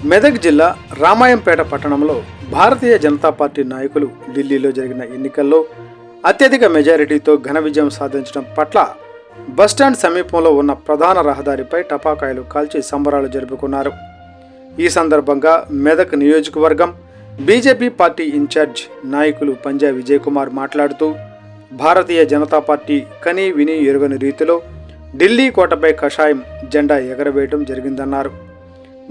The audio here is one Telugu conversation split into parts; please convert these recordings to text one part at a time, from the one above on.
మెదక్ జిల్లా రామాయంపేట పట్టణంలో భారతీయ జనతా పార్టీ నాయకులు ఢిల్లీలో జరిగిన ఎన్నికల్లో అత్యధిక మెజారిటీతో ఘన విజయం సాధించడం పట్ల బస్టాండ్ సమీపంలో ఉన్న ప్రధాన రహదారిపై టపాకాయలు కాల్చి సంబరాలు జరుపుకున్నారు. ఈ సందర్భంగా మెదక్ నియోజకవర్గం బీజేపీ పార్టీ ఇన్ఛార్జ్ నాయకులు పంజా విజయ్ కుమార్ మాట్లాడుతూ, భారతీయ జనతా పార్టీ కని విని ఎరుగని రీతిలో ఢిల్లీ కోటపై కషాయం జెండా ఎగరవేయడం జరిగిందన్నారు.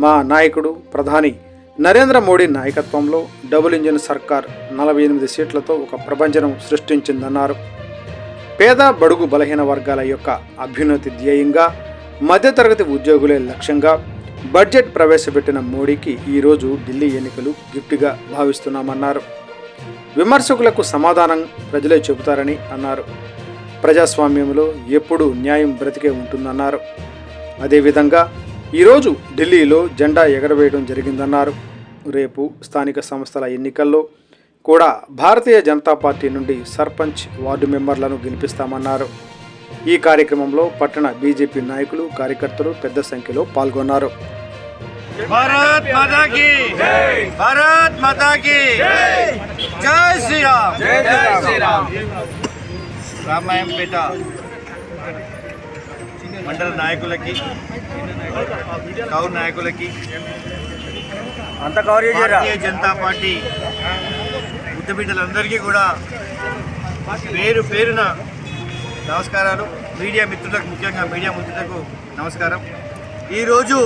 మా నాయకుడు ప్రధాని నరేంద్ర మోడీ నాయకత్వంలో డబుల్ ఇంజిన్ సర్కార్ 48 సీట్లతో ఒక ప్రభంజనం సృష్టించిందన్నారు. పేద బడుగు బలహీన వర్గాల యొక్క అభ్యున్నతి ధ్యేయంగా మధ్యతరగతి ఉద్యోగులే లక్ష్యంగా బడ్జెట్ ప్రవేశపెట్టిన మోడీకి ఈరోజు ఢిల్లీ ఎన్నికలు గిఫ్ట్గా భావిస్తున్నామన్నారు. విమర్శకులకు సమాధానం ప్రజలే చెబుతారని అన్నారు. ప్రజాస్వామ్యంలో ఎప్పుడూ న్యాయం బ్రతికే ఉంటుందన్నారు. అదేవిధంగా ఈరోజు ఢిల్లీలో జెండా ఎగరవేయడం జరిగిందన్నారు. రేపు స్థానిక సంస్థల ఎన్నికల్లో కూడా భారతీయ జనతా పార్టీ నుండి సర్పంచ్ వార్డు మెంబర్లను గెలిపిస్తామన్నారు. ఈ కార్యక్రమంలో పట్టణ బీజేపీ నాయకులు కార్యకర్తలు పెద్ద సంఖ్యలో పాల్గొన్నారు. భారత్ మాతా కీ జై, భారత్ మాతా కీ జై, జై శ్రీరామ్, జై శ్రీరామ్. రామాయంపేట మండల నాయకులకి, కౌర్ నాయకులకి, భారతీయ జనతా పార్టీ ముద్దబిడ్డలందరికీ కూడా పేరు పేరున నమస్కారాలు. మీడియా మిత్రులకు, ముఖ్యంగా మీడియా మిత్రులకు నమస్కారం. ఈరోజు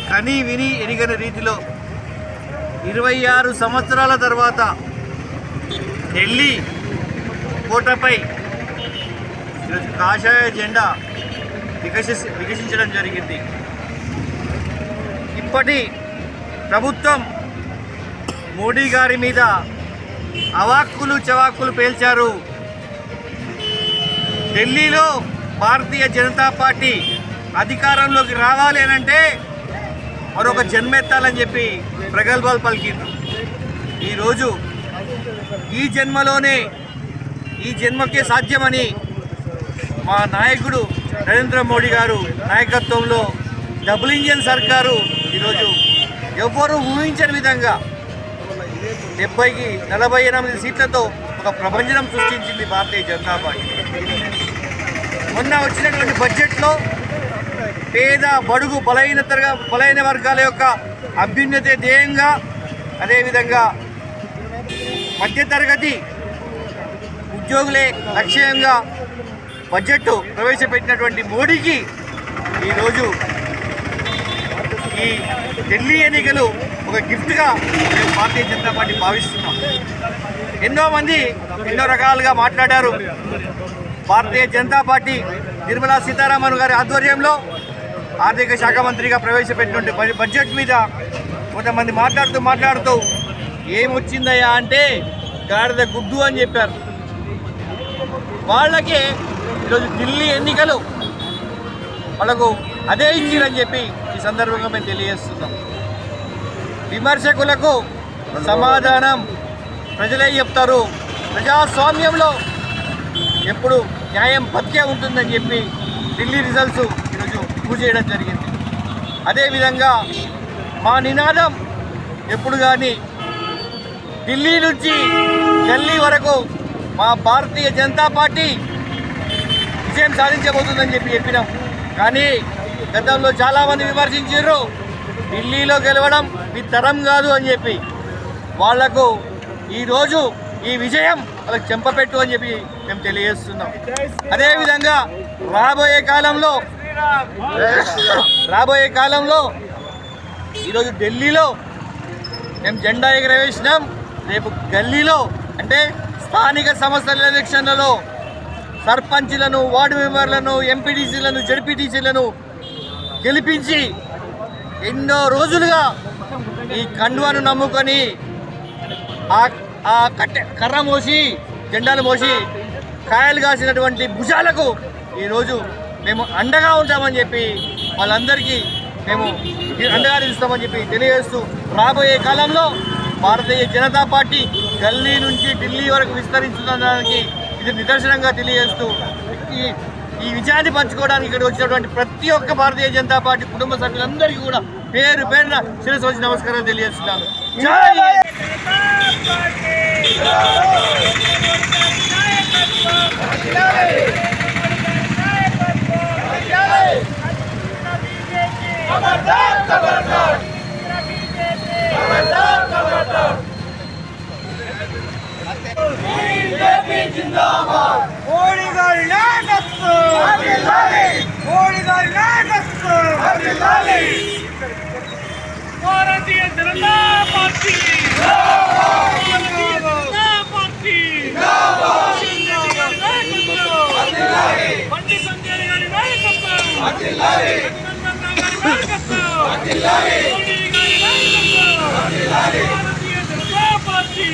కని విని ఎరిగని రీతిలో 26 సంవత్సరాల తర్వాత ఢిల్లీ కోటపై ఈరోజు కాషాయ జెండా వికసించడం జరిగింది. ఇప్పటి ప్రభుత్వం మోడీ గారి మీద అవాక్కులు చవాక్కులు పేల్చారు. ఢిల్లీలో భారతీయ జనతా పార్టీ అధికారంలోకి రావాలి అనంటే మరొక జన్మెత్తాలని చెప్పి ప్రగల్భాలు పలికింది. ఈరోజు ఈ జన్మకే సాధ్యమని మా నాయకుడు నరేంద్ర మోడీ గారు నాయకత్వంలో డబుల్ ఇంజిన్ సర్కారు ఈరోజు ఎవ్వరూ ఊహించని విధంగా 70కి 48 సీట్లతో ఒక ప్రభంజనం సృష్టించింది భారతీయ జనతా పార్టీ. మొన్న వచ్చినటువంటి బడ్జెట్లో పేద బడుగు బలహీన వర్గాల యొక్క అభ్యున్నతి ధ్యేయంగా, అదేవిధంగా మధ్యతరగతి ఉద్యోగులే లక్ష్యంగా బడ్జెట్ ప్రవేశపెట్టినటువంటి మోడీకి ఈరోజు ఈ ఢిల్లీ ఎన్నికలు ఒక గిఫ్ట్గా మేము భారతీయ జనతా పార్టీ భావిస్తున్నాం. ఎన్నో మంది ఎన్నో రకాలుగా మాట్లాడారు. భారతీయ జనతా పార్టీ నిర్మలా సీతారామన్ గారి ఆధ్వర్యంలో ఆర్థిక శాఖ మంత్రిగా ప్రవేశపెట్టినటువంటి బడ్జెట్ మీద కొంతమంది మాట్లాడుతూ ఏమొచ్చిందయ్యా అంటే గాడిద గుడ్డు అని చెప్పారు. వాళ్ళకే ఈరోజు ఢిల్లీ ఎన్నికలు వాళ్ళకు అదే ఇచ్చిరని చెప్పి ఈ సందర్భంగా మేము తెలియజేస్తున్నాం. విమర్శకులకు సమాధానం ప్రజలే చెప్తారు. ప్రజాస్వామ్యంలో ఎప్పుడు న్యాయం బతికే ఉంటుందని చెప్పి ఢిల్లీ రిజల్ట్స్ ఈరోజు ప్రూవ్ చేయడం జరిగింది. అదేవిధంగా మా నినాదం ఎప్పుడు కానీ ఢిల్లీ నుంచి ఢిల్లీ వరకు మా భారతీయ జనతా పార్టీ విజయం సాధించబోతుందని చెప్పినాం. కానీ గతంలో చాలామంది విమర్శించారు, ఢిల్లీలో గెలవడం మీ తరం కాదు అని చెప్పి. వాళ్లకు ఈరోజు ఈ విజయం వాళ్ళకి చెంపపెట్టు అని చెప్పి మేము తెలియజేస్తున్నాం. అదేవిధంగా రాబోయే కాలంలో ఈరోజు ఢిల్లీలో మేము జెండా ఎగరవేసినాం. రేపు గల్లీలో అంటే స్థానిక సంస్థల ఎలక్షన్లలో సర్పంచ్లను, వార్డు మెంబర్లను, ఎంపీటీసీలను, జడ్పీటీసీలను గెలిపించి ఎన్నో రోజులుగా ఈ కండువాను నమ్ముకొని ఆ కర్ర మోసి జెండాలు మోసి కాయలు కాసినటువంటి భుజాలకు ఈరోజు మేము అండగా ఉంటామని చెప్పి వాళ్ళందరికీ మేము అండగా నిలుస్తామని చెప్పి తెలియజేస్తూ, రాబోయే కాలంలో భారతీయ జనతా పార్టీ గల్లీ నుంచి ఢిల్లీ వరకు విస్తరించడానికి ఇది నిదర్శనంగా తెలియజేస్తూ ఈ విజయాన్ని పంచుకోవడానికి ఇక్కడ వచ్చినటువంటి ప్రతి ఒక్క భారతీయ జనతా పార్టీ కుటుంబ సభ్యులందరికీ కూడా పేరు పేరున శిరస్సు వచ్చి నమస్కారాలు తెలియజేస్తున్నాను. జై మోడీ గారి నాయకత్వం, మోడీ గారి నాయకత్వం, భారతీయ జనతా పార్టీ భారతీయ జనతా పార్టీ బండి సంజయ్ గారి నాయకత్వం, అభినందన్ గారి నాయకత్వం, మోడీ గారి నాయకత్వం, భారతీయ జనతా పార్టీ